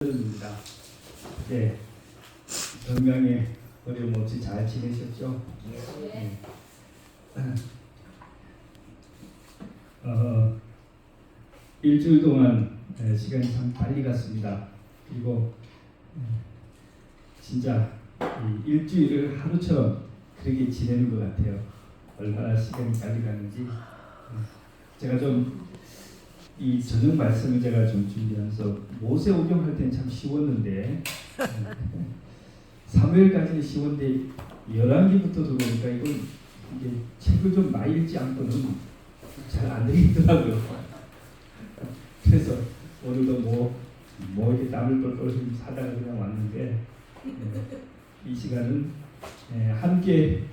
입니다. 네, 건강에 어려움 없이 잘 지내셨죠? 네. 일주일 동안 시간이 참 빨리 갔습니다. 그리고 진짜 이 일주일을 하루처럼 그렇게 지내는 것 같아요. 얼마나 시간이 빨리 가는지. 제가 좀 이 저녁 말씀을 제가 좀 준비하면서 모세 오경할 때는 참 쉬웠는데 사무엘까지는 쉬운데 열왕기부터 들어오니까 이게 책을 좀 많이 읽지 않고는 잘 안 되겠더라고요. 그래서 오늘도 뭐 이렇게 땀을 뻘뻘 사다가 그냥 왔는데 이 시간은 함께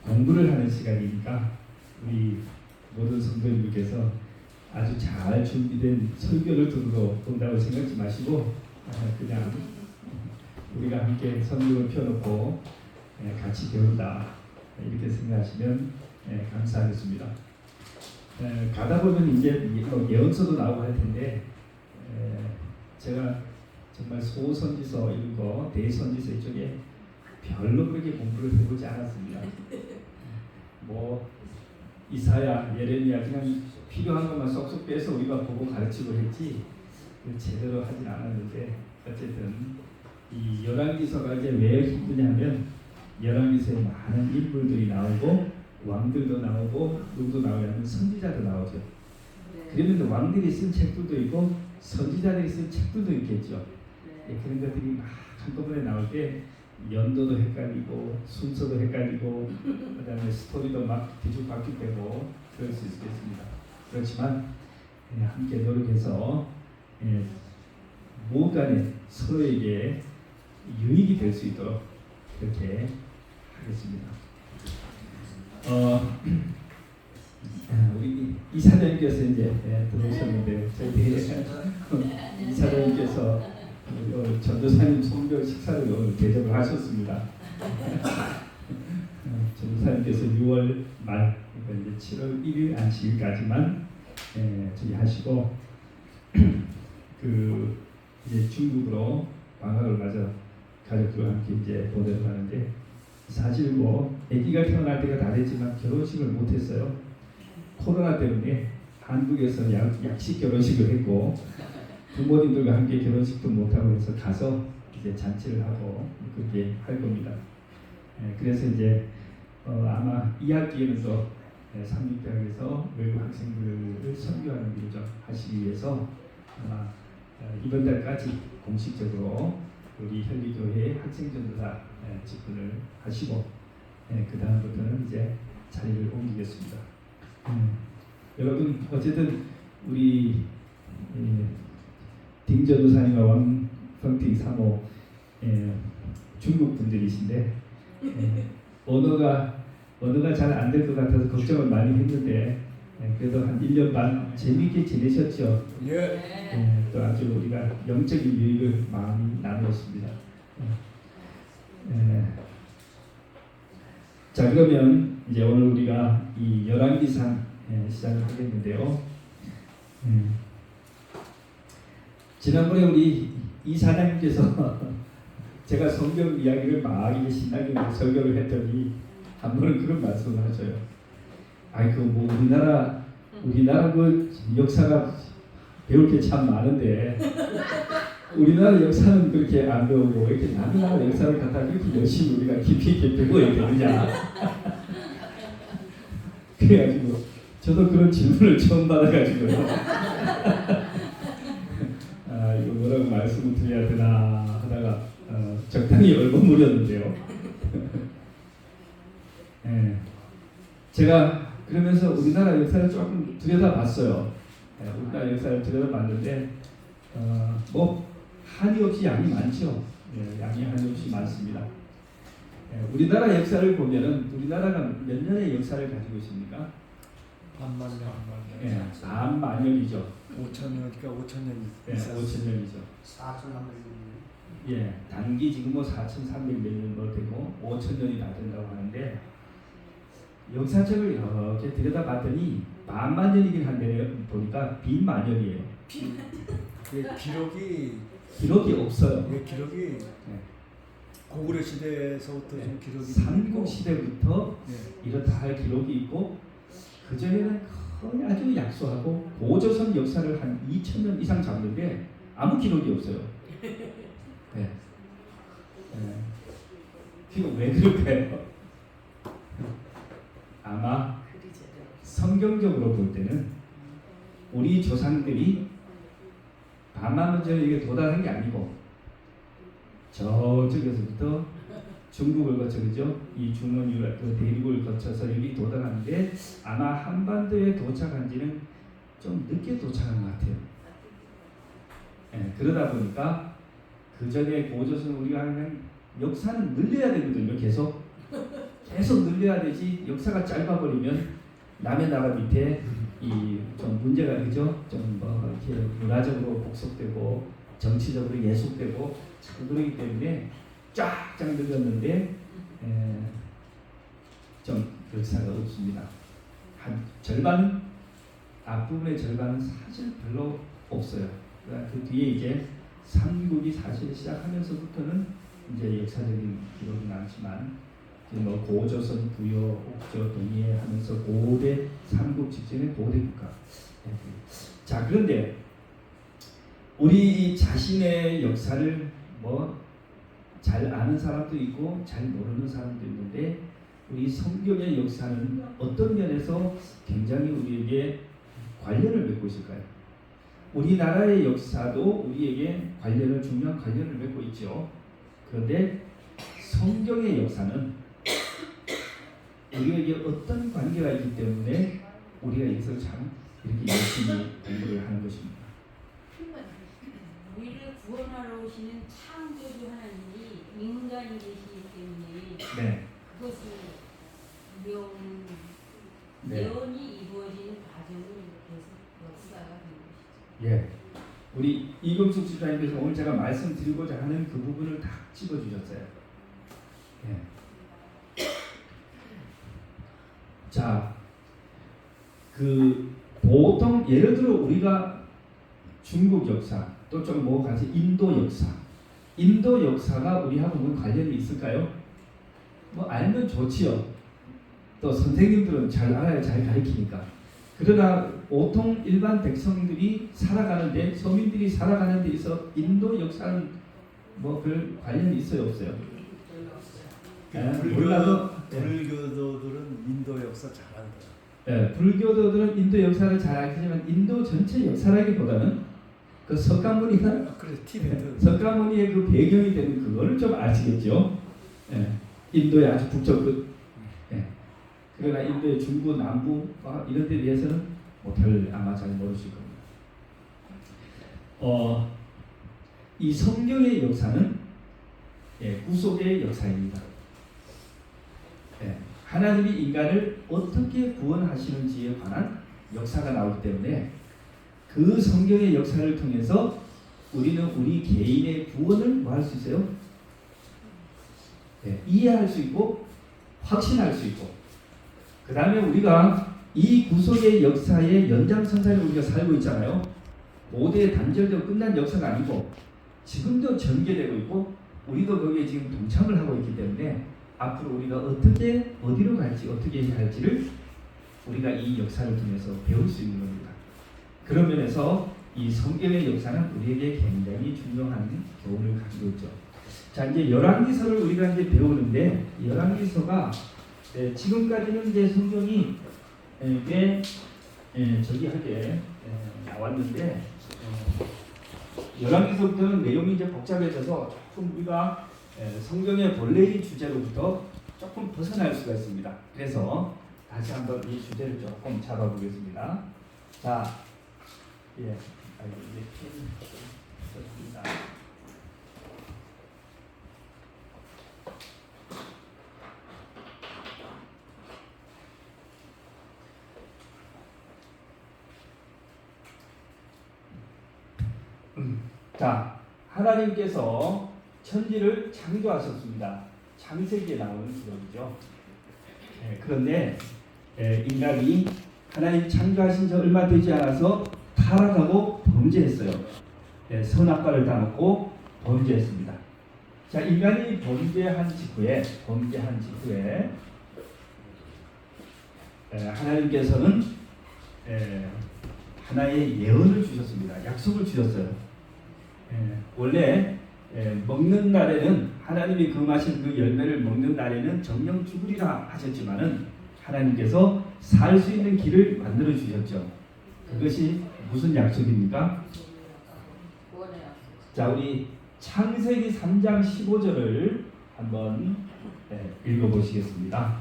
공부를 하는 시간이니까 우리 모든 성도님들께서 아주 잘 준비된 설교를 들으러 온다고 생각하지 마시고 그냥 우리가 함께 성경을 펴놓고 같이 배운다 이렇게 생각하시면 감사하겠습니다. 가다 보면 이제 예언서도 나오고 할 텐데 제가 정말 소선지서 이런 거 대선지서 이쪽에 별로 그렇게 공부를 해보지 않았습니다. 뭐 이사야, 예레미야 그냥 필요한 것만 쏙쏙 빼서 우리가 보고 가르치고 했지 제대로 하진 않았는데 어쨌든 이 열왕기서가 이제 왜 힘드냐면 열왕기서에 많은 인물들이 나오고 왕들도 나오고 누구도 나오냐면 선지자도 나오죠. 그러면 왕들이 쓴 책들도 있고 선지자들이 쓴 책들도 있겠죠. 그런 것들이 막 한꺼번에 나올 때 연도도 헷갈리고 순서도 헷갈리고 그다음에 스토리도 막 뒤죽박죽되고 그럴 수 있겠습니다. 그렇지만 함께 노력해서 무엇간에 서로에게 유익이 될 수 있도록 그렇게 하겠습니다. 우리 이사장님께서 이제 들어오셨는데 저희 이사장님께서 전도사님 성교 식사를 오늘 대접을 하셨습니다. 전도사님께서 6월 말 그러니까 이제 7월 1일 안식일까지만 저기 하시고 그 이제 중국으로 방학을 맞아 가족들과 함께 이제 보내러 가는데 사실 뭐 아기가 태어날 때가 다 됐지만 결혼식을 못했어요. 코로나 때문에 한국에서 약식 결혼식을 했고 부모님들과 함께 결혼식도 못하고 해서 가서 이제 잔치를 하고 그렇게 할 겁니다. 그래서 이제 아마 2학기에는 또 삼육대학에서 외국 학생들을 선교하는 일을 좀 하시기 위해서 아마 이번 달까지 공식적으로 우리 현리교회 학생전도사 직분을 하시고 그 다음부터는 이제 자리를 옮기겠습니다. 여러분 어쨌든 우리 딩전도사님과 왕성택 사모 중국 분들이신데 언어가 잘 안 될 것 같아서 걱정을 많이 했는데 그래도 한 1년 반 재미있게 지내셨죠. 또 아주 우리가 영적인 유익을 많이 나누었습니다. 자 그러면 이제 오늘 우리가 이 열왕기상 시작을 하겠는데요. 지난번에 우리 이사장님께서 제가 성경 이야기를 막 이제 신나게 설교를 했더니 한 번은 그런 말씀을 하셔요. 아이 그 뭐 우리나라 그 역사가 배울 게 참 많은데 우리나라 역사는 그렇게 안 배우고 이렇게 남의 나라 역사를 갖다 이렇게 열심히 우리가 깊이 있게 배워야 되느냐. 그래가지고 저도 그런 질문을 처음 받아가지고요. 이거 뭐라고 말씀을 드려야 되나 하다가 적당히 얼버무렸는데요. 제가 그러면서 우리나라 역사를 조금 들여다봤어요. 우리나라 역사를 들여다봤는데 뭐 한이 없이 양이 많죠. 양이 한이 없이 많습니다. 우리나라 역사를 보면은 우리나라가 몇 년의 역사를 가지고 있습니까? 반만년이죠. 5천년이니까 5천년이. 5천년이죠. 4,300년. 단기 지금 뭐 4,300몇 년 되고 5천년이 다 된다고 하는데 역사책을 이렇게 들여다봤더니 반만년이긴 한데 보니까 빈만년이에요. 기록이 기록이 없어요. 예, 기록이 네. 고구려 시대에서부터 좀 기록이 삼국 시대부터 예. 이렇다 할 기록이 있고 그 전에는 거의 아주 약소하고 고조선 역사를 한 2000년 이상 잡는데 아무 기록이 없어요. 네. 지금 왜 그럴까요? 아마 성경적으로 볼 때는 우리 조상들이 밤마문전에게 도달한 게 아니고 저쪽에서부터 중국을 거쳐 그죠? 이 중원 유럽 그 대륙을 거쳐서 여기 도달하는데 아마 한반도에 도착한 지는 좀 늦게 도착한 것 같아요. 네, 그러다 보니까 그 전에 고조선 우리가 하는 역사는 늘려야 되거든요. 계속 늘려야 되지. 역사가 짧아버리면 남의 나라 밑에 이 좀 문제가 그죠? 좀 뭐 이렇게 문화적으로 복속되고 정치적으로 예속되고 그러기 때문에 쫙쫙 늘렸는데 좀 역사가 없습니다. 한 절반 앞부분의 절반은 사실 별로 없어요. 그 뒤에 이제 삼국이 사실 시작하면서부터는 이제 역사적인 기록이 많지만 뭐 고조선, 부여, 옥저, 동해 하면서 고대 삼국 직전의 고대 국가. 자 그런데 우리 자신의 역사를 뭐 잘 아는 사람도 있고 잘 모르는 사람도 있는데 우리 성경의 역사는 어떤 면에서 굉장히 우리에게 관련을 맺고 있을까요? 우리나라의 역사도 우리에게 중요한 관련을 맺고 있죠. 그런데 성경의 역사는 우리에게 어떤 관계가 있기 때문에 우리가 여기서 참 이렇게 열심히 공부를 하는 것입니다. 우리를 구원하러 오시는 창조주 하나님이 인간이 되시기 때문에 네. 그것을 예언이 이루어지는 과정을 계속 역사가 된 것이죠. 예. 우리 이금숙 집사님께서 오늘 제가 말씀드리고자 하는 그 부분을 다 짚어주셨어요. 예. 자, 그 보통 예를 들어 우리가 중국 역사 또 좀 뭐 같이 인도 역사가 우리하고 뭐 관련이 있을까요? 뭐 알면 좋지요. 또 선생님들은 잘 알아야 잘 가르치니까. 그러나 보통 일반 백성들이 살아가는데 서민들이 살아가는 데 있어 인도 역사는 뭐 별 관련이 있어요 없어요? 불교도들은 인도 역사 잘 알더라. 네, 불교도들은 인도 역사를 잘 알지만 인도 전체 역사라기보다는 그 석가모니가 그래서 티베트 석가모니의 그 배경이 되는 그거를 좀 아시겠죠? 예, 인도의 아주 북쪽 끝. 예. 그러나 인도의 중부, 남부 이런 데 대해서는 뭐 별 아마 잘 모르실 겁니다. 이 성경의 역사는 구속의 역사입니다. 하나님이 인간을 어떻게 구원하시는지에 관한 역사가 나오기 때문에 그 성경의 역사를 통해서 우리는 우리 개인의 구원을 뭐 할 수 있어요? 이해할 수 있고 확신할 수 있고 그 다음에 우리가 이 구속의 역사의 연장선상에 우리가 살고 있잖아요. 고대 단절되고 끝난 역사가 아니고 지금도 전개되고 있고 우리도 거기에 지금 동참을 하고 있기 때문에 앞으로 우리가 어떻게 어디로 갈지 어떻게 해야 할지를 우리가 이 역사를 통해서 배울 수 있는 겁니다. 그런 면에서 이 성경의 역사는 우리에게 굉장히 중요한 교훈을 가지고 있죠. 자 이제 열왕기서를 우리가 이제 배우는데 열왕기서가 지금까지는 이제 성경이 꽤 저기하게 나왔는데 열왕기서부터는 내용이 이제 복잡해져서 조금 우리가 성경의 본래의 주제로부터 조금 벗어날 수가 있습니다. 그래서 다시 한번 이 주제를 조금 잡아보겠습니다. 자, 이제 핀 썼습니다. 자, 하나님께서 천지를 창조하셨습니다. 창세기에 나오는 기록이죠. 그런데 인간이 하나님 창조하신 지 얼마 되지 않아서 타락하고 범죄했어요. 선악과를 다 먹고 범죄했습니다. 자, 인간이 범죄한 직후에 하나님께서는 하나의 예언을 주셨습니다. 약속을 주셨어요. 원래 먹는 날에는 하나님이 금하신 그 열매를 먹는 날에는 정령 죽으리라 하셨지만은 하나님께서 살 수 있는 길을 만들어 주셨죠. 그것이 무슨 약속입니까? 자, 우리 창세기 3장 15절을 한번 읽어보시겠습니다.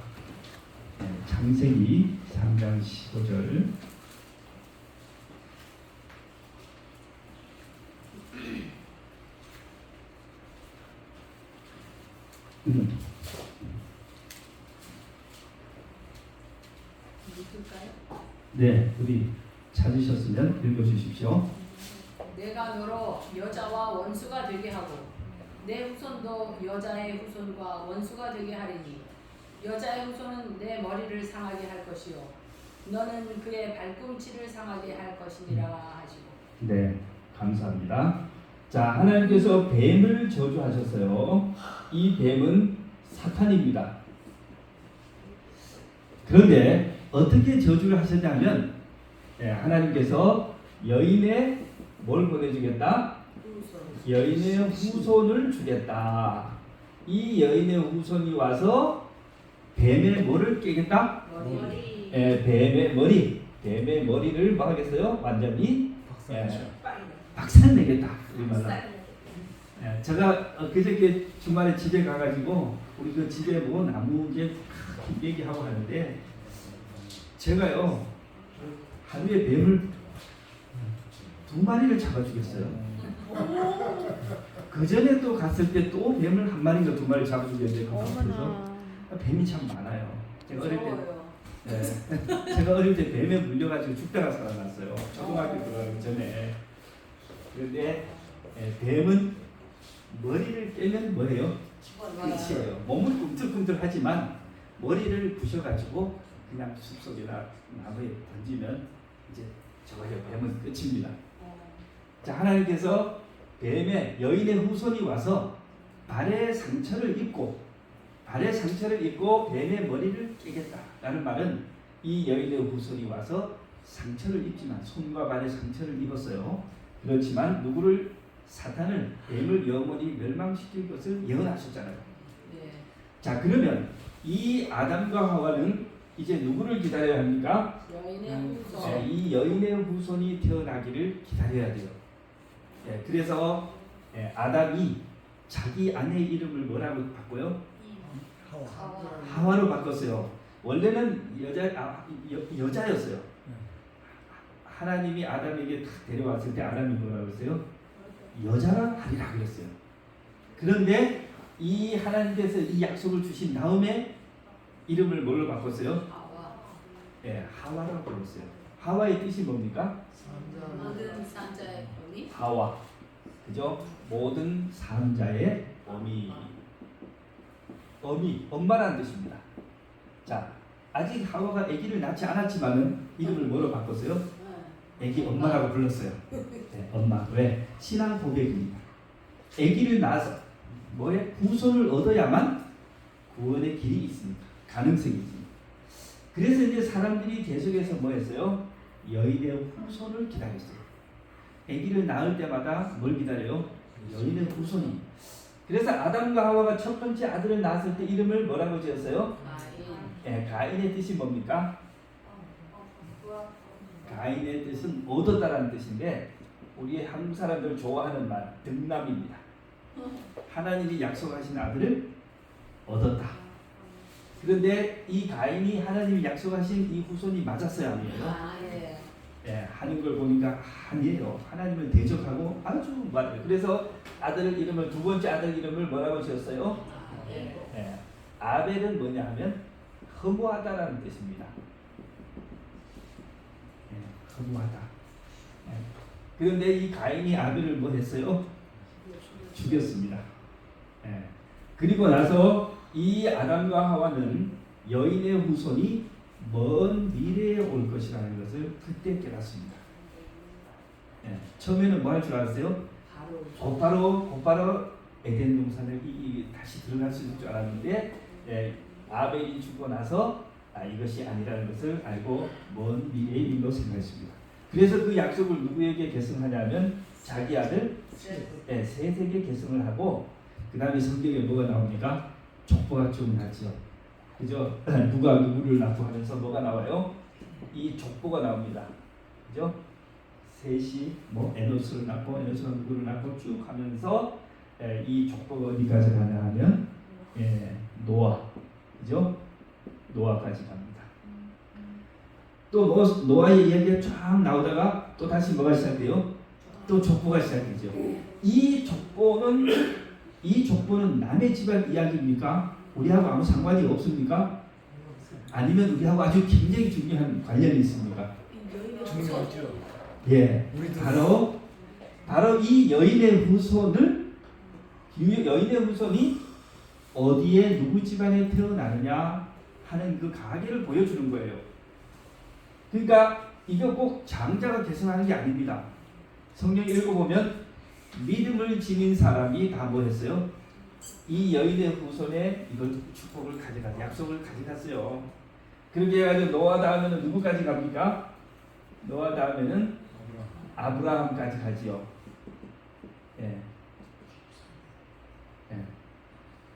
창세기 3장 15절. 네, 우리 찾으셨으면 읽어주십시오. 내가 너로 여자와 원수가 되게 하고 내 후손도 여자의 후손과 원수가 되게 하리니 여자의 후손은 내 머리를 상하게 할 것이요 너는 그의 발꿈치를 상하게 할 것이니라 하시고. 네, 감사합니다. 자, 하나님께서 뱀을 저주하셨어요. 이 뱀은 사탄입니다. 그런데 어떻게 저주를 하셨냐면 하나님께서 여인의 뭘 보내주겠다? 여인의 후손을 주겠다. 이 여인의 후손이 와서 뱀의 뭐를 깨겠다? 머리. 뱀의 머리를 뭐 하겠어요? 완전히 박살내죠. 박살내겠다. 이 말로. 제가 그저께 주말에 집에 가가지고 우리 그 집에 뭐 나무 이제 얘기하고 하는데 제가요 하루에 뱀을 2마리를 잡아주겠어요. 그 전에 또 갔을 때 또 뱀을 1마리인가 2마리 잡아주겠는데 그래서 뱀이 참 많아요. 제가 어릴 때 뱀에 물려가지고 죽다가 살아났어요. 초등학교 들어가기 전에. 그런데 뱀은 머리를 깨면 뭐예요? 끝이에요. 몸은 꿈틀꿈틀하지만 머리를 부셔가지고 그냥 숲속이나 나무에 던지면 이제 저거요 뱀은 끝입니다. 자, 하나님께서 뱀의 여인의 후손이 와서 발에 상처를 입고 뱀의 머리를 깨겠다라는 말은 이 여인의 후손이 와서 상처를 입지만 손과 발에 상처를 입었어요. 그렇지만 누구를 사탄을 뱀을 영원히 멸망시킬 것을 예언하셨잖아요. 네. 자, 그러면 이 아담과 하와는 이제 누구를 기다려야 합니까? 여인의 후손. 이 여인의 후손이 태어나기를 기다려야 돼요. 그래서 아담이 자기 아내의 이름을 뭐라고 바꿔요? 하와로 바꿨어요. 원래는 여자였어요. 하나님이 아담에게 딱 데려왔을 때 아담이 뭐라고 했어요? 여자라 하리라 그랬어요. 그런데 이 하나님께서 이 약속을 주신 다음에 이름을 뭘로 바꿨어요? 하와. 하와라고 불렀어요. 하와의 뜻이 뭡니까? 모든 산자의 어미. 하와. 그죠? 모든 사람자의 어미. 엄마라는 뜻입니다. 자, 아직 하와가 아기를 낳지 않았지만은 이름을 뭐로 바꿨어요? 아기 엄마라고 불렀어요. 엄마. 왜? 신앙 고백입니다. 아기를 낳아서 뭐에 후손을 얻어야만 구원의 길이 있습니다. 가능성이 있습니다. 그래서 이제 사람들이 계속해서 뭐 했어요? 여인의 후손을 기다렸어요. 아기를 낳을 때마다 뭘 기다려요? 여인의 후손이. 그래서 아담과 하와가 첫 번째 아들을 낳았을 때 이름을 뭐라고 지었어요? 가인의 뜻이 뭡니까? 가인의 뜻은 얻었다라는 뜻인데 우리 한국 사람들 좋아하는 말 득남입니다. 하나님이 약속하신 아들을 얻었다. 그런데 이 가인이 하나님이 약속하신 이 후손이 맞았어요, 아니에요? 하는 걸 보니까 아니에요. 하나님을 대적하고 아주 맞아요. 그래서 아들 이름을 두 번째 아들 이름을 뭐라고 지었어요? 아벨은 뭐냐 하면 허무하다라는 뜻입니다. 허무하다. 그런데 이 가인이 아벨을 뭐 했어요? 죽였습니다. 그리고 나서 이 아담과 하와는 여인의 후손이 먼 미래에 올 것이라는 것을 그때 깨닫습니다. 처음에는 뭐 할 줄 알았어요? 곧바로 에덴 동산을 다시 들어갈 수 있을 줄 알았는데 아벨이 죽고 나서 이것이 아니라는 것을 알고 먼 미래의 일로 생각했습니다. 그래서 그 약속을 누구에게 계승하냐면 자기 아들 셋에게 계승을 하고 그 다음에 성경에 뭐가 나옵니까? 족보가 좀 나죠. 그죠? 누가 누구를 낳고 하면서 뭐가 나와요? 이 족보가 나옵니다. 그죠? 셋이 에노스를 낳고 에노스가 누구를 낳고 쭉 하면서 이 족보가 어디까지 가냐 하면 노아, 그죠? 노아까지 갑니다. 또 노아의 이야기가 쫙 나오다가 또 다시 뭐가 시작돼요? 또 족보가 시작되죠. 이 족보는 남의 집안 이야기입니까? 우리하고 아무 상관이 없습니까? 아니면 우리하고 아주 굉장히 중요한 관련이 있습니까? 중요하죠. 예, 우리도 바로 이 여인의 후손이 어디에 누구 집안에 태어나느냐 하는 그 가계를 보여주는 거예요. 그러니까 이거 꼭 장자가 계승하는 게 아닙니다. 성경 읽어보면 믿음을 지닌 사람이 다 뭐 했어요? 이 여인의 후손에 이걸 축복을 가져가, 약속을 가져갔어요. 그렇게 해가지고 노아 다음에는 누구까지 갑니까? 노아 다음에는 아브라함까지 가지요.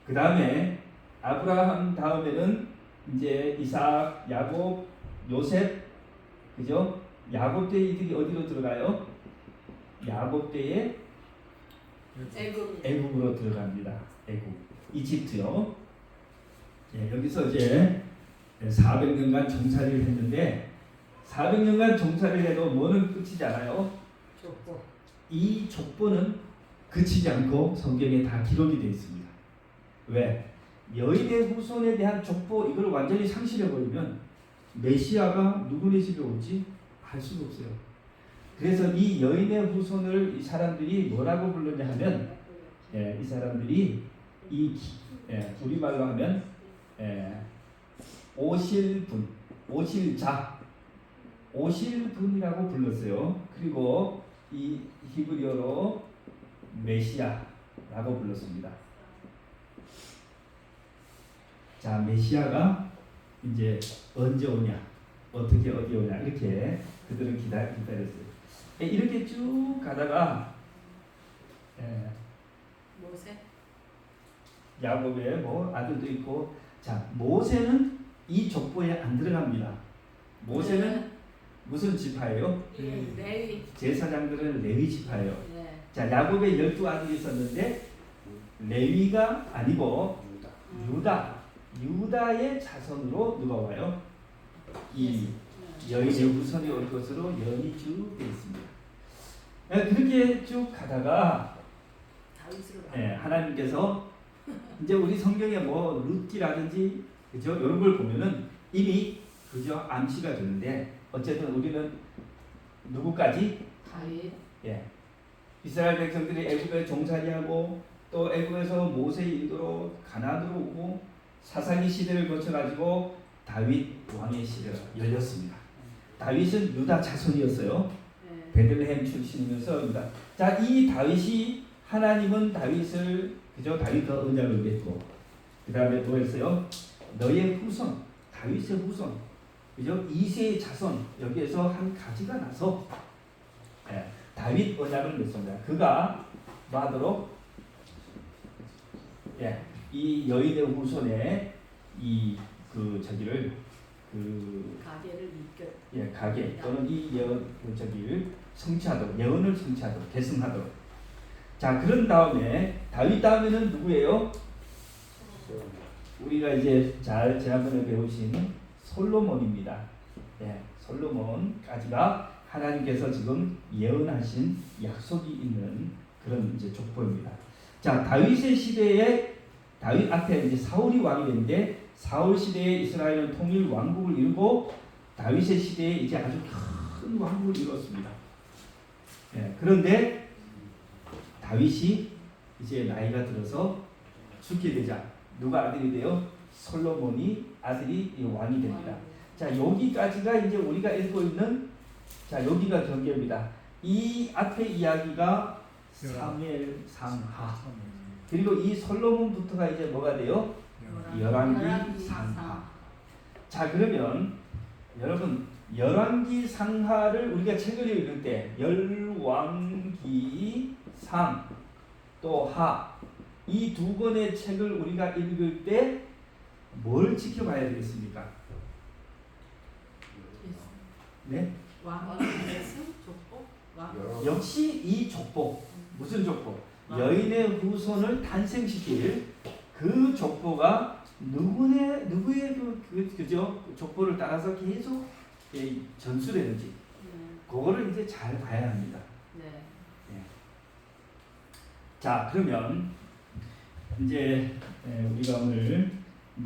그 다음에 아브라함 다음에는 이제 이삭, 야곱, 요셉, 그죠? 야곱 때 이들이 어디로 들어가요? 야곱 때에 애굽으로 들어갑니다. 애굽, 이집트요. 여기서 이제 400년간 종살이를 했는데 400년간 종살이를 해도 뭐는 끝이지 않아요? 이 족보는 그치지 않고 성경에 다 기록이 되어 있습니다. 왜? 여인의 후손에 대한 족보 이걸 완전히 상실해버리면 메시아가 누구네 집에 올지 알 수가 없어요. 그래서 이 여인의 후손을 이 사람들이 뭐라고 불렀냐 하면 이 사람들이 우리말로 하면 오실분, 오실분이라고 불렀어요. 그리고 이 히브리어로 메시아라고 불렀습니다. 자, 메시아가 이제 언제 오냐, 어떻게 어디 오냐 이렇게 그들은 기다렸어요. 이렇게 쭉 가다가 모세 야곱의 아들도 있고, 자 모세는 이 족보에 안 들어갑니다. 모세는 무슨 지파예요? 레위. 제사장들은 레위 지파예요. 네. 자, 야곱의 12아들이 있었는데 레위가 아니고 유다의 자손으로 누가 와요? 이 여인의 후손이 올 것으로 예언이 쭉 되어 있습니다. 그렇게 쭉 가다가 하나님께서 이제 우리 성경에 룻기라든지 그죠? 이런 걸 보면은 이미 그죠? 암시가 되는데 어쨌든 우리는 누구까지? 다윗. 이스라엘 백성들이 애굽에 종살이하고 또 애굽에서 모세의 인도로 가나안으로 오고 사사기 시대를 거쳐가지고 다윗 왕의 시대가 열렸습니다. 다윗은 유다 자손이었어요. 베들레헴 출신이면서 유다. 자, 이 다윗이 하나님은 다윗을 그죠? 다윗과 언약을 맺고 그 다음에 뭐 했어요? 너의 후손, 다윗의 후손, 그죠? 이세의 자손 여기에서 한 가지가 나서 다윗 언약을 맺습니다. 그가 뭐 하도록 이 여인의 후손에 가계를 이끌. 가계 또는 이 성취하도록, 예언을 성취하도록, 계승하도록. 자, 그런 다음에 다윗 다음에는 누구예요? 우리가 이제 지난번에 배우신 솔로몬입니다. 솔로몬까지가 하나님께서 지금 예언하신 약속이 있는 그런 이제 족보입니다. 자, 다윗의 시대에 다윗 앞에 이제 사울이 왕이 됐는데 사울 시대에 이스라엘은 통일 왕국을 이루고 다윗의 시대에 이제 아주 큰 왕국을 이루었습니다. 그런데 다윗이 이제 나이가 들어서 죽게 되자 누가 아들이 돼요? 솔로몬이 아들이 왕이 됩니다. 자, 여기까지가 이제 우리가 읽고 있는 여기가 경계입니다. 이 앞에 이야기가 사무엘 상하. 그리고 이 솔로몬부터가 이제 뭐가 돼요? 열왕기 상하. 자, 그러면 여러분 열왕기 상하를 우리가 책을 읽을 때 열왕기 상 또 하 이 두 권의 책을 우리가 읽을 때 뭘 지켜봐야 되겠습니까? 네? 역시 이 족보. 무슨 족보? 여인의 후손을 탄생시킬 그 족보가 누구의 그죠? 족보를 따라서 계속 전수되는지 그거를 이제 잘 봐야 합니다. 네. 자, 그러면 이제 우리가 오늘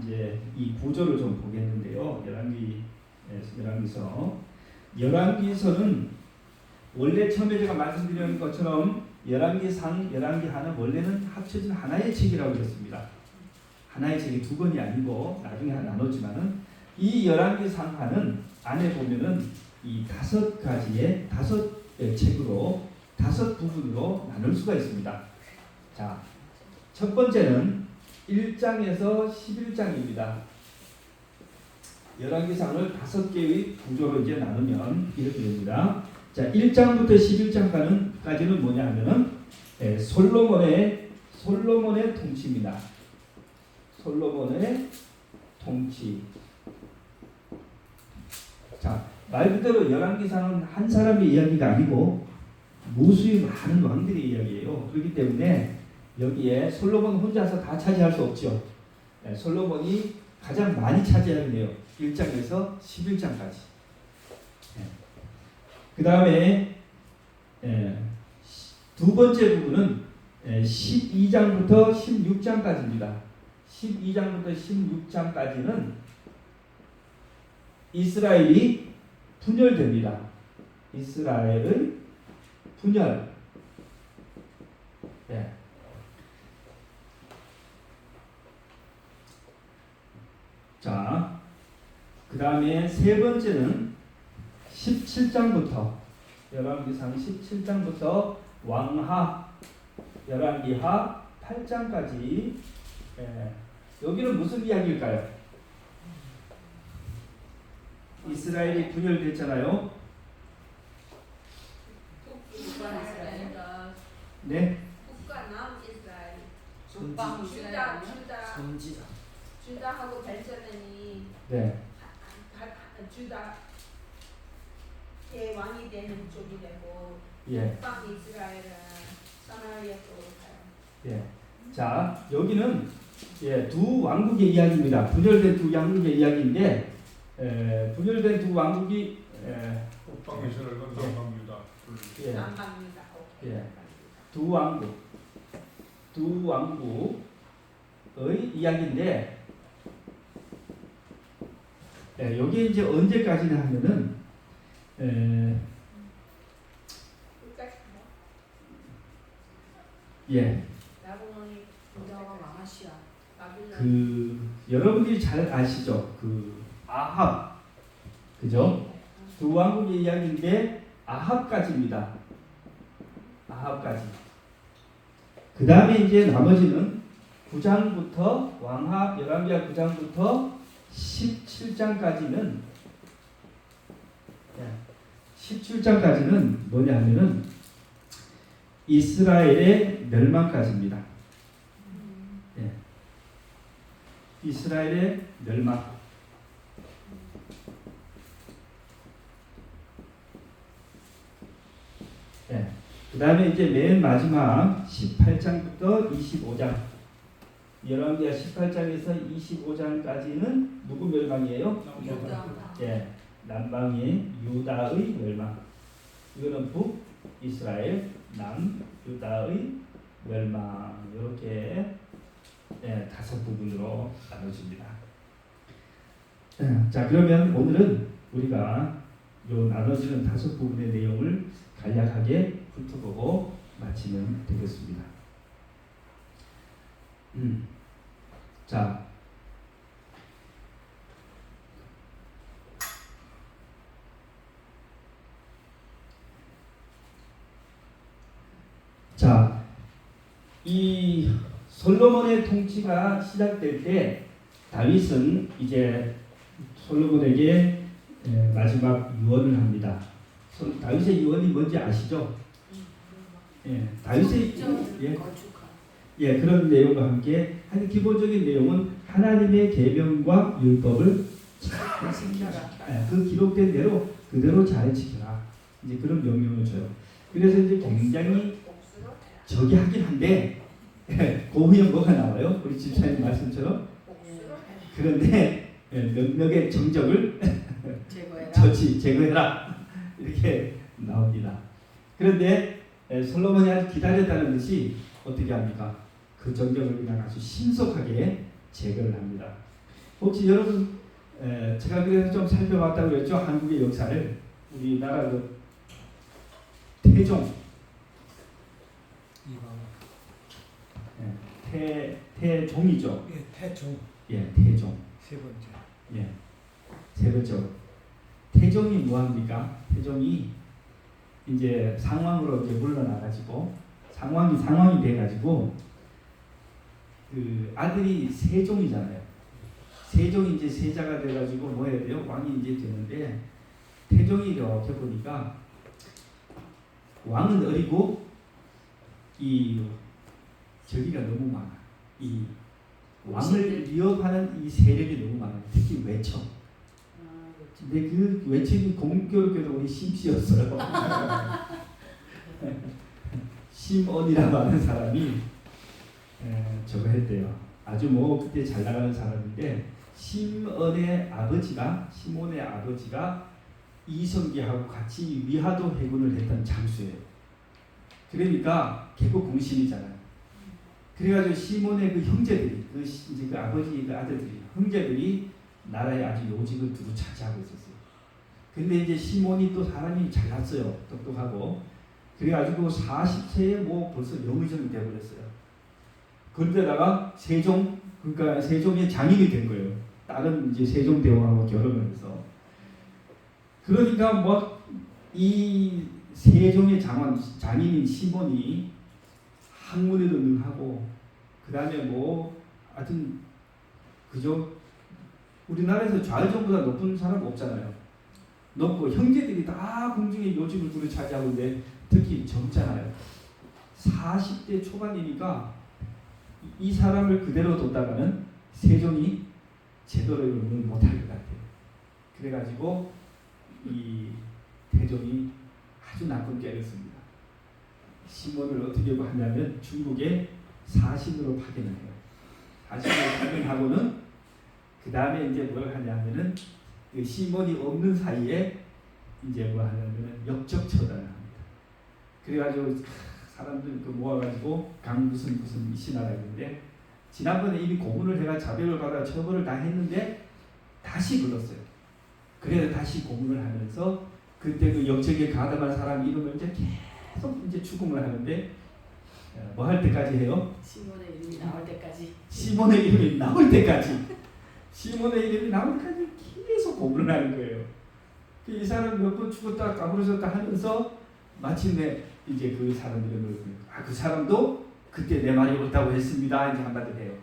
이제 이 구조를 좀 보겠는데요. 열왕기서는 원래 처음에 제가 말씀드린 것처럼 열왕기상, 열왕기하는 원래는 합쳐진 하나의 책이라고 했습니다. 하나의 책이 두 권이 아니고 나중에 나눴지만은 이 열왕기상하는 안에 보면은 이 다섯 책으로 다섯 부분으로 나눌 수가 있습니다. 자, 첫 번째는 1장에서 11장입니다. 열왕기상을 다섯 개의 구조로 이제 나누면 이렇게 됩니다. 자, 1장부터 11장까지는 뭐냐 하면은 솔로몬의 통치입니다. 솔로몬의 통치. 자, 말 그대로 열왕기상은 한 사람의 이야기가 아니고 무수히 많은 왕들의 이야기예요. 그렇기 때문에 여기에 솔로몬 혼자서 다 차지할 수 없죠. 솔로몬이 가장 많이 차지하게 돼요. 1장에서 11장까지. 그 다음에 두 번째 부분은 12장부터 16장까지입니다. 12장부터 16장까지는 이스라엘이 분열됩니다. 이스라엘의 분열. 자, 그 다음에 세 번째는 17장부터 열왕기상 17장부터 왕하 열왕기하 8장까지. 여기는 무슨 이야기일까요? 이스라엘이 분열됐잖아요. 네. 북과 남이스라엘, 북방 이스라엘 아니야? 선지자. 주다하고 벤자민이 네. 주다의 왕이 되는 쪽이 되고 예. 북방 이스라엘은 사마리아 쪽으로 가요. 예. 자, 여기는 두 왕국의 이야기입니다. 분열된 두 왕국의 이야기인데 분열된 두 왕국이 북방 이스라엘과 남방 유다. 남방입니다. 예. 두 왕국의 이야기인데 여기 이제 언제까지나 하면은 나부몬이 유다와 마하시아. 바빌론 여러분들이 잘 아시죠? 아합, 그죠? 두 왕국의 이야기인데 아합까지입니다. 아합까지. 그 다음에 이제 나머지는 9장부터 왕하 열왕기하 9장부터 17장까지는 뭐냐 하면은 이스라엘의 멸망까지입니다. 이스라엘의 멸망. 그 다음에 이제 맨 마지막 18장부터 25장. 열왕기하 18장에서 25장까지는 누구 멸망이에요? 남방의 유다의 멸망. 이거는 북 이스라엘, 남 유다의 멸망. 이렇게 다섯 부분으로 나눠집니다. 자, 그러면 오늘은 우리가 요 나눠지는 다섯 부분의 내용을 간략하게 훑어보고 마치면 되겠습니다. 자, 이 솔로몬의 통치가 시작될 때 다윗은 이제 솔로몬에게 마지막 유언을 합니다. 다윗의 유언이 뭔지 아시죠? 다윗의 건축한. 그런 내용과 함께 한 기본적인 내용은 하나님의 계명과 율법을 잘 지켜라. 그 기록된 대로 그대로 잘 지켜라. 이제 그런 명령을 줘요. 그래서 이제 굉장히 저기 하긴 한데 그 후에 뭐가 나와요? 우리 집사님 말씀처럼. 그런데 몇몇의 정적을 제거해라 이렇게 나옵니다. 그런데 솔로몬이 아주 기다렸다는 듯이 어떻게 합니까? 그 정적을 그냥 아주 신속하게 제거를 합니다. 혹시 여러분 제가 그래서 좀 살펴봤다고 그랬죠? 한국의 역사를. 우리나라 그 태종 태종이죠. 태종. 태종. 세 번째. 세 번째. 태종이 뭐합니까? 태종이 이제 상왕으로 이제 물러나가지고 상황이 돼가지고 그 아들이 세종이잖아요. 세종이 이제 세자가 돼가지고 뭐 해야 돼요? 왕이 이제 되는데 태종이 이렇게 보니까 왕은 어리고 이 저기가 너무 많아. 이 왕을 위협하는 이 세력이 너무 많아요. 특히 외청. 근데 그 외청이 공교롭게도 우리 심씨였어요. 심언이라고 하는 사람이 저거 했대요. 아주 뭐 그때 잘 나가는 사람인데 심언의 아버지가 이성계하고 같이 위화도 해군을 했던 장수예요. 그러니까 개국 공신이잖아요. 그래가지고 시몬의 그 형제들이 이제 그 아버지 그 아들들이 형제들이 나라에 아주 요직을 두루 차지하고 있었어요. 근데 이제 시몬이 또 사람이 잘났어요. 똑똑하고. 그래가지고 40세에 뭐 벌써 영의정이 되어버렸어요. 그런데다가 그러니까 세종의 장인이 된 거예요. 다른 이제 세종대왕하고 결혼을 해서. 그러니까 뭐 이 세종의 장인인 시몬이 학문에도 능하고 그 다음에 뭐 하여튼 그저 우리나라에서 좌의정보다 높은 사람 없잖아요. 높고 형제들이 다 궁중의 요직을 두루 차지하고 있는데 특히 젊잖아요. 40대 초반이니까 이 사람을 그대로 뒀다가는 세종이 제대로 못할 것 같아요. 그래가지고 이 태종이 아주 나쁜 깨를 씁니다. 시몬을 어떻게 하냐면 중국에 사신으로 파견을 해요. 사신으로 파견하고는 그 다음에 이제 뭘 하냐면은 그 시몬이 없는 사이에 이제 뭐 하냐면은 역적 처단을 합니다. 그래가지고 사람들 그 모아가지고 무슨 신하라는데 지난번에 이미 고문을 해가 자백을 받아 처벌을 다 했는데 다시 불렀어요. 그래서 다시 고문을 하면서 그때 그 역적에 가담한 사람 이름을 이제 계속 이제 추궁을 하는데 뭐 할 때까지 해요? 시몬의 이름이 나올 때까지. 시몬의 이름이 나올 때까지. 시몬의 이름이 나올 때까지 계속 고문을 하는 거예요. 이 사람 몇 번 죽었다 까부러졌다 하면서 마침내 이제 그 사람 이름을 그 사람도 그때 내 말이 옳다고 했습니다. 이제 한마디 해요.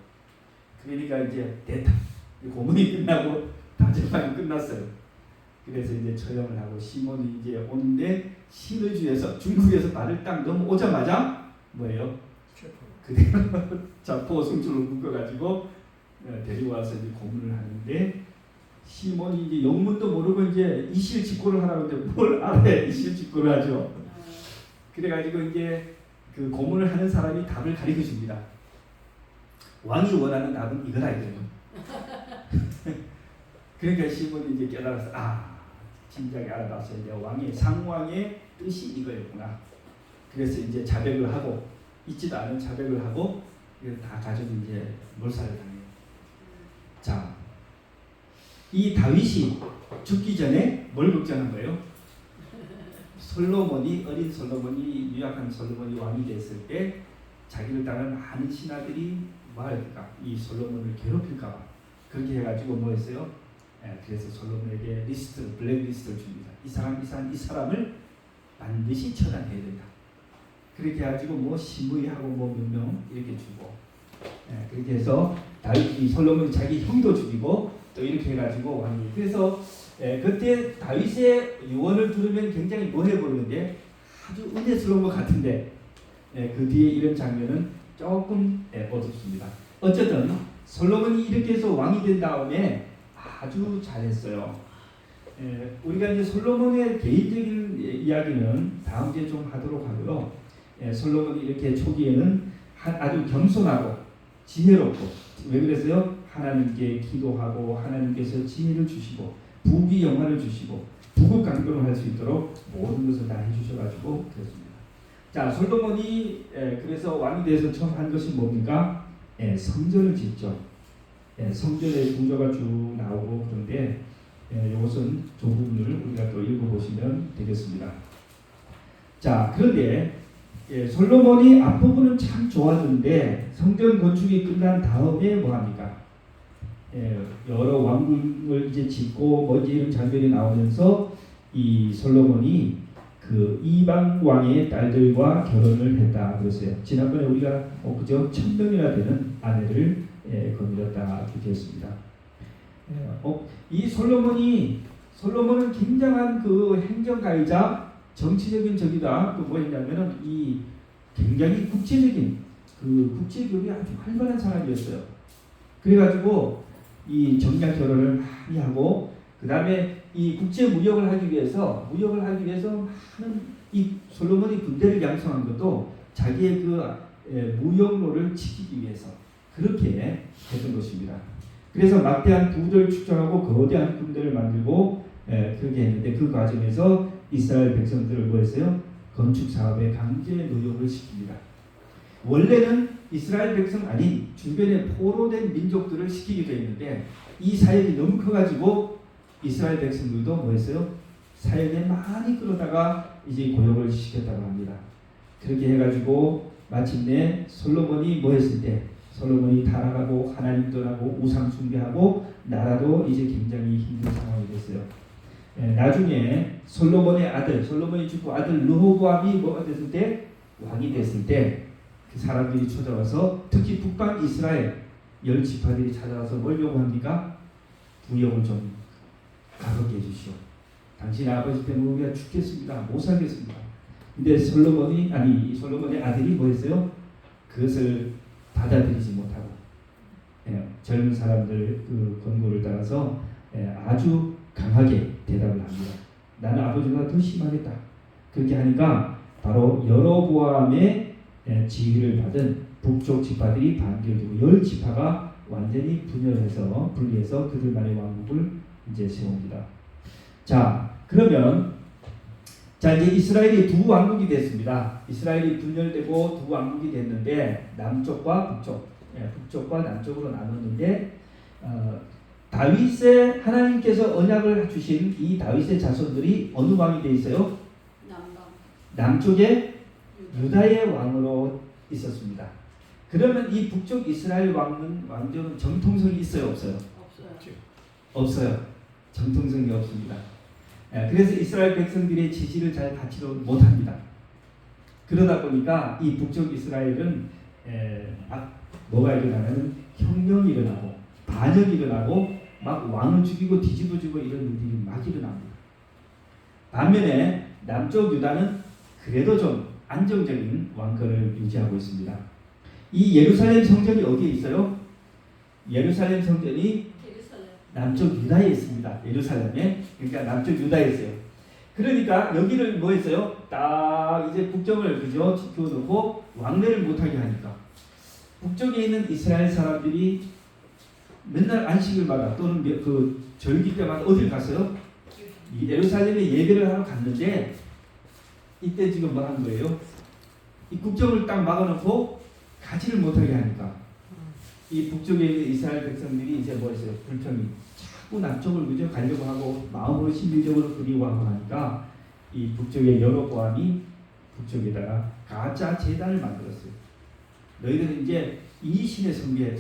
그러니까 이제 됐다. 고문이 끝나고 다 재판이 끝났어요. 그래서 이제 처형을 하고 시몬이 이제 오는데 신의주에서 중국에서 발을 딱 넘어오자마자 뭐예요? 그대로 자포 승줄로 묶어가지고 데리고 와서 이제 고문을 하는데 시몬이 이제 영문도 모르고 이제 이실직고를 하라고 하는데 뭘 알아야 이실직고를 하죠. 그래가지고 이제 그 고문을 하는 사람이 답을 가르쳐 줍니다. 왕이 원하는 답은 이거라 이거예요. 그러니까 시몬이 이제 깨달아서 진작에 알아봤어요. 이제 상왕의 뜻이 이거였구나. 그래서 이제 자백을 하고 있지도 않은 자백을 하고 다 가지고 이제 몰살을 당해요. 자, 이 다윗이 죽기 전에 뭘 걱정한 거예요? 어린 솔로몬이 유약한 솔로몬이 왕이 됐을 때 자기를 따른 많은 신하들이 뭐 할까? 이 솔로몬을 괴롭힐까 봐. 그렇게 해가지고 뭐 했어요? 그래서 솔로몬에게 블랙리스트를 줍니다. 이 사람을 반드시 처단해야 된다. 그렇게 해가지고 뭐 시므이하고 뭐 몇 명 이렇게 주고 그렇게 해서 다윗이 솔로몬이 자기 형도 죽이고 또 이렇게 해가지고 왕이 그래서 그때 다윗의 유언을 들으면 굉장히 뭐해 보이는데 아주 은혜스러운 것 같은데 그 뒤에 이런 장면은 조금 어둡습니다. 어쨌든 솔로몬이 이렇게 해서 왕이 된 다음에 아주 잘했어요. 우리가 이제 솔로몬의 개인적인 이야기는 다음 주에 좀 하도록 하고요. 솔로몬이 이렇게 초기에는 아주 겸손하고 지혜롭고 왜 그랬어요? 하나님께 기도하고 하나님께서 지혜를 주시고 부귀 영화를 주시고 부국 강동을 할 수 있도록 모든 것을 다 해주셔가지고 그렇습니다. 자 솔로몬이 그래서 왕이 돼서 처음 한 것이 뭡니까? 성전을 짓죠. 성전의 구조가 쭉 나오고 그런데 이것은 조부분을 우리가 또 읽어보시면 되겠습니다. 자 그런데 솔로몬이 앞부분은 참 좋았는데 성전 건축이 끝난 다음에 뭐합니까? 여러 왕궁을 이제 짓고 뭐지 이런 장면이 나오면서 이 솔로몬이 그 이방 왕의 딸들과 결혼을 했다 그랬어요. 지난번에 우리가 그저 1000명이나 되는 아내를 거느렸다 그렇게 했습니다. 이 솔로몬은 굉장한 그 행정가이자 정치적인 적이다. 또 뭐였냐면은 이 굉장히 국제적인 그 국제교육이 아주 활발한 사람이었어요. 그래가지고 이 정략 결혼을 많이 하고 그 다음에 이 국제 무역을 하기 위해서 많은 이 솔로몬이 군대를 양성한 것도 자기의 그 무역로를 지키기 위해서 그렇게 했던 것입니다. 그래서 막대한 부대를 축적하고 거대한 군대를 만들고 그렇게 했는데 그 과정에서 이스라엘 백성들을 뭐했어요? 건축 사업에 강제 노역을 시킵니다. 원래는 이스라엘 백성 아닌 주변에 포로된 민족들을 시키기도 했는데 이 사역이 너무 커가지고 이스라엘 백성들도 뭐했어요? 사역에 많이 끌어다가 이제 고용을 시켰다고 합니다. 그렇게 해가지고 마침내 솔로몬이 뭐했을 때 솔로몬이 타락하고 하나님 떠나고 우상 숭배하고 나라도 이제 굉장히 힘든 상황이 됐어요. 나중에 솔로몬이 죽고 아들 르호보암이 뭐가 됐을 때 왕이 됐을 때 그 사람들이 찾아와서 특히 북방 이스라엘 10지파들이 찾아와서 뭘 요구합니까? 부역을 좀 가볍게 해주시오. 당신 아버지 때문에 우리가 죽겠습니다. 못 살겠습니다. 근데 솔로몬의 아들이 뭐했어요? 그것을 받아들이지 못하고 젊은 사람들 그 권고를 따라서 아주 강하게 대답을 합니다. 나는 아버지보다 더 심하겠다. 그렇게 하니까 바로 여로보암의 지휘를 받은 북쪽 지파들이 반기를 두고 10지파가 완전히 분리해서 그들만의 왕국을 이제 세웁니다. 자, 그러면 이제 이스라엘이 두 왕국이 됐습니다. 이스라엘이 분열되고 두 왕국이 됐는데 남쪽과 북쪽과 남쪽으로 나눴는데 다윗의 하나님께서 언약을 주신 이 다윗의 자손들이 어느 왕이 돼 있어요? 남쪽에 유다의 왕으로 있었습니다. 그러면 이 북쪽 이스라엘 왕조는 정통성이 있어요, 없어요? 없어요. 정통성이 없습니다. 그래서 이스라엘 백성들의 지지를 잘 받지 못합니다. 그러다 보니까 이 북쪽 이스라엘은 뭐가 일어나면 혁명이 일어나고 반역이 일어나고 막 왕을 죽이고 뒤집어지고 이런 일들이 막 일어납니다. 반면에 남쪽 유다는 그래도 좀 안정적인 왕권을 유지하고 있습니다. 이 예루살렘 성전이 어디에 있어요? 예루살렘 성전이 남쪽 유다에 있습니다. 예루살렘에. 그러니까 남쪽 유다에 있어요. 그러니까 여기를 뭐 했어요? 딱 이제 국정을 그죠? 지켜놓고 왕래를 못하게 하니까 북쪽에 있는 이스라엘 사람들이 맨날 안식일마다 또는 그 절기 때마다 어딜 갔어요? 예루살렘에 예배를 하러 갔는데 이때 지금 뭐 한 거예요? 이 국정을 딱 막아놓고 가지를 못하게 하니까 이 북쪽에 있는 이스라엘 백성들이 이제 뭐 했어요? 불평이 자꾸 남쪽을 그저 가려고 하고 마음으로 심리적으로 그리워하고 하니까 이 북쪽의 여로보암이 북쪽에다가 가짜 제단을 만들었어요. 너희들은 이제 이 신의 성배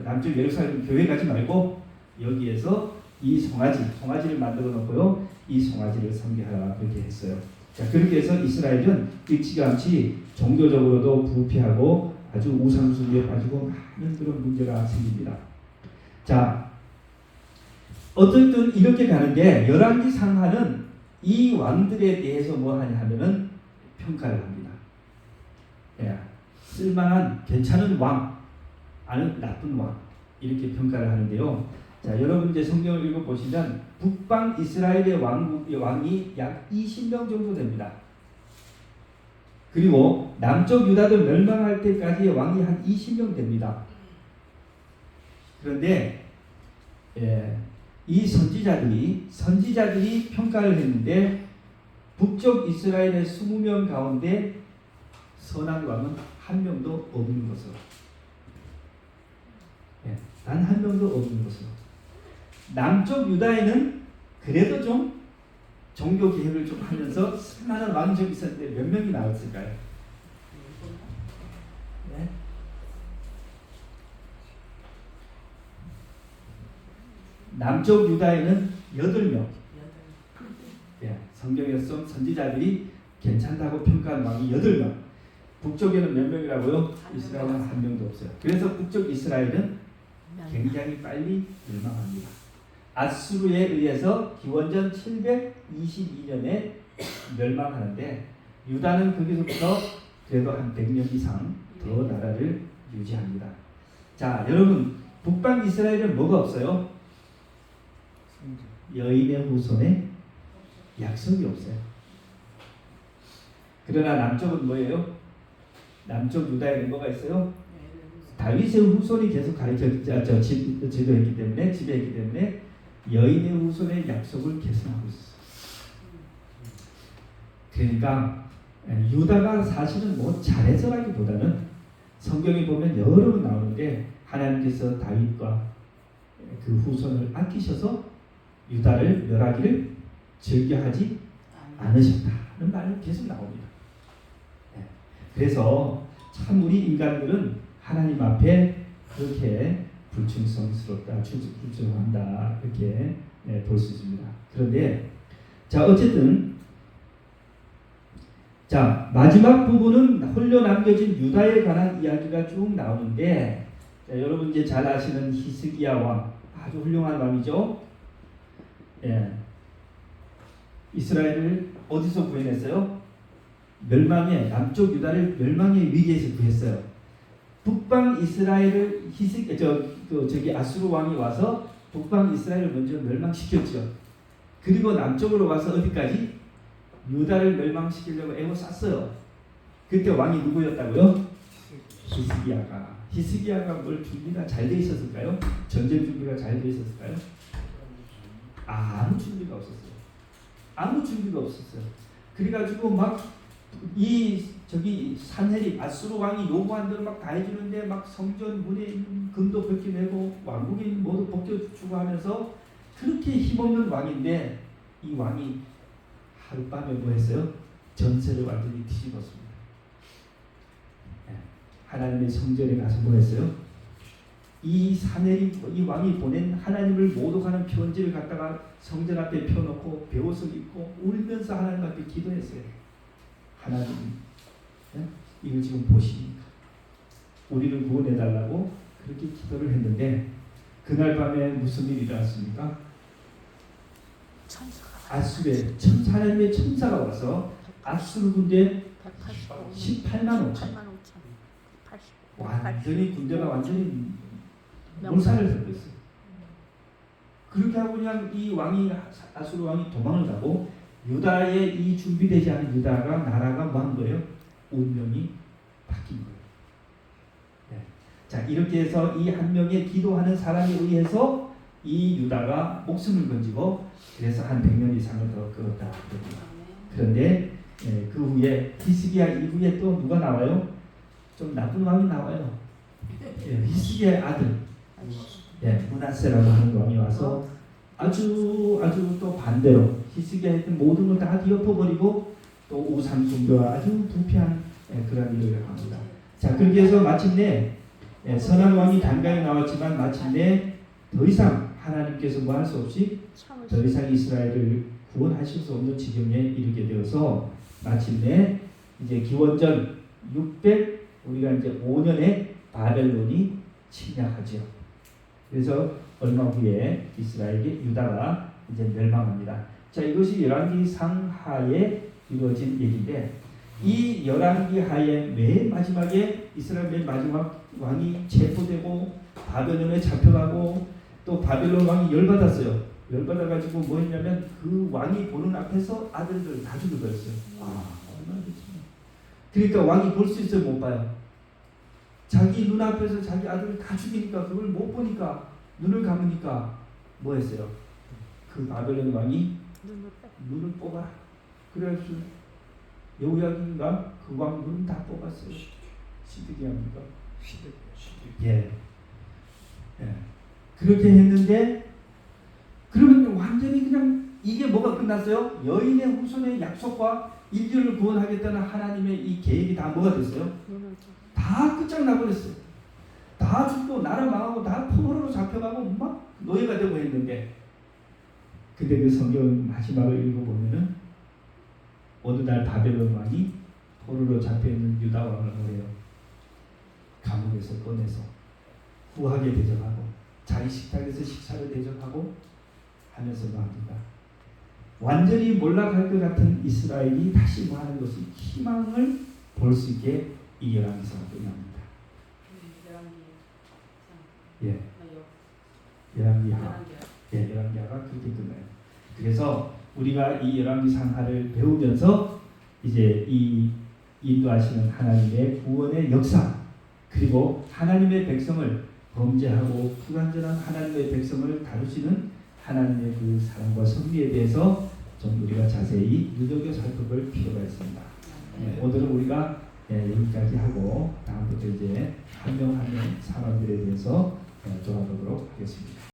남쪽 예루살렘 교회 가지 말고 여기에서 이 송아지를 만들어 놓고요. 이 송아지를 섬기하라 그렇게 했어요. 자, 그렇게 해서 이스라엘은 일찌감치 종교적으로도 부패하고 아주 우상숭배에 빠지고 많은 그런 문제가 생깁니다. 자, 어쨌든 이렇게 가는데 열왕기 상하는 이 왕들에 대해서 뭐 하냐 하면은 평가를 합니다. 예, 쓸만한 괜찮은 왕, 아니 나쁜 왕 이렇게 평가를 하는데요. 자, 여러분 이제 성경을 읽어 보시면 북방 이스라엘의 왕이 약 20명 정도 됩니다. 그리고 남쪽 유다도 멸망할 때까지의 왕이 한 20명 됩니다. 그런데 이 선지자들이 평가를 했는데 북쪽 이스라엘의 20명 가운데 선한 왕은 한 명도 없는 것으로, 단 한 명도 없는 것으로. 남쪽 유다에는 그래도 좀 종교 개혁을 좀 하면서 수많은 왕이 좀 있었는데 몇 명이 나왔을까요? 네? 남쪽 유다에는 8명. 성경에서 선지자들이 괜찮다고 평가한 왕이 8명. 북쪽에는 몇 명이라고요? 이스라엘은 한 명도 없어요. 그래서 북쪽 이스라엘은 굉장히 빨리 멸망합니다. 아수르에 의해서 기원전 722년에 멸망하는데 유다는 거기서부터 그래도 한 100년 이상 더 나라를 유지합니다. 자, 여러분 북방 이스라엘은 뭐가 없어요? 여인의 후손에 약속이 없어요. 그러나 남쪽은 뭐예요? 남쪽 유다에는 뭐가 있어요? 다윗의 후손이 계속 지배했기 때문에 여인의 후손의 약속을 계승하고 있어요. 그러니까 유다가 사실은 뭐 잘해서라기보다는 성경에 보면 여러 번 나오는데 하나님께서 다윗과 그 후손을 아끼셔서 유다를 멸하기를 즐겨하지 않으셨다는 말이 계속 나옵니다. 그래서 참 우리 인간들은 하나님 앞에 그렇게 불충성스럽다, 불충한다 이렇게 볼 수 있습니다. 그런데 자 어쨌든 자 마지막 부분은 홀려 남겨진 유다에 관한 이야기가 쭉 나오는데 자, 여러분 이제 잘 아시는 히스기야 왕 아주 훌륭한 왕이죠. 이스라엘을 어디서 구해냈어요? 멸망의 남쪽 유다를 멸망의 위기에서 구했어요. 북방 이스라엘을 저기 아수르 왕이 와서 북방 이스라엘을 먼저 멸망시켰죠. 그리고 남쪽으로 와서 어디까지? 유다를 멸망시키려고 애워쌌어요. 그때 왕이 누구였다고요? 히스기야가 뭘 준비가 잘 돼 있었을까요? 전쟁 준비가 잘 돼 있었을까요? 아무 준비가 없었어요. 아무 준비가 없었어요. 그래가지고 막 저기 산헤립 아수르 왕이 요구한 대로 막 다 해주는데 막 성전 문에 있는 금도 벗겨내고 왕국에 있는 모두 벗겨주고 하면서 그렇게 힘없는 왕인데 이 왕이 하룻밤에 뭐 했어요? 전세를 완전히 뒤집었습니다. 하나님의 성전에 가서 뭐 했어요? 이 왕이 보낸 하나님을 모독하는 편지를 갖다가 성전 앞에 펴놓고 베옷을 입고 울면서 하나님 앞에 기도했어요. 하나님, 이걸 지금 보시니까 우리를 구원해달라고 그렇게 기도를 했는데 그날 밤에 무슨 일이 일어났습니까? 아수르의 하나님의 천사가 와서 아수르 군대 18만 5천 완전히 군대가 완전히 몰살을 하고 있어요. 그렇게 하고 그냥 이 왕이 아수르 왕이 도망을 가고 유다의 이 준비되지 않은 유다가 나라가 뭐한 거예요? 운명이 바뀐 거예요. 자 이렇게 해서 이 한 명의 기도하는 사람에 의해서 이 유다가 목숨을 건지고 그래서 한 100년 이상을 더 끌었다. 그런데 그 후에 히스기야 이후에 또 누가 나와요? 좀 나쁜 왕이 나와요. 히스기야의 아들 므낫세라고 하는 왕이 와서 아주 또 반대로 히스기야 했던 모든 걸 다 뒤엎어버리고 또 우상 숭배와 아주 부패한 그런 일을 합니다. 자 그렇게 해서 마침내 선한 왕이 단강에 나왔지만 마침내 더 이상 하나님께서 뭐 할 수 없이 더 이상 이스라엘을 구원하실 수 없는 지경에 이르게 되어서 마침내 이제 기원전 600 우리가 이제 5년에 바벨론이 침략하죠. 그래서 얼마 후에 이스라엘이 유다가 이제 멸망합니다. 자, 이것이 열왕기상 하에 이루어진 얘기인데 이 열왕기 하에 맨 마지막에 이스라엘 맨 마지막 왕이 체포되고 바벨론에 잡혀가고 또 바벨론 왕이 열받았어요. 열받아가지고 뭐 했냐면 그 왕이 보는 앞에서 아들들 다 죽여버렸어요. 얼마나 좋습니까? 그러니까 왕이 볼 수 있어요? 못 봐요? 자기 눈앞에서 자기 아들을 다 죽이니까 그걸 못 보니까 눈을 감으니까 뭐 했어요? 그 바벨론 왕이 눈을 뽑아라. 그래서 여호야긴가 그 왕 눈 다 뽑았어요. 시드기야입니까? 예. 예. 그렇게 했는데 그러면 완전히 그냥 이게 뭐가 끝났어요? 여인의 후손의 약속과 인류를 구원하겠다는 하나님의 이 계획이 다 뭐가 됐어요? 다 끝장나버렸어요. 다 죽고 나라 망하고 다 포로로 잡혀가고 막 노예가 되고 했는데 근데 그 성경 마지막을 읽어보면은 어느 날 바벨론 왕이 포로로 잡혀있는 유다 왕을 뭐래요? 감옥에서 꺼내서 후하게 대접하고 자기 식탁에서 식사를 대접하고 하면서 말합니다. 완전히 몰락할 것 같은 이스라엘이 다시 뭐 하는 것이 희망을 볼 수 있게 이 열왕기서가 끝납니다. 예, 열왕기하. 예, 열왕기하가 그렇게 끝나요. 그래서 우리가 이 열왕기상하를 배우면서 이제 이 인도하시는 하나님의 구원의 역사 그리고 하나님의 백성을 범죄하고 불완전한 하나님의 백성을 다루시는 하나님의 그 사랑과 섭리에 대해서 좀 우리가 자세히 눈여겨 살펴볼 필요가 있습니다. 네, 오늘은 우리가 여기까지 하고 다음부터 이제 한 명 한 명 사람들에 대해서 돌아보도록 하겠습니다.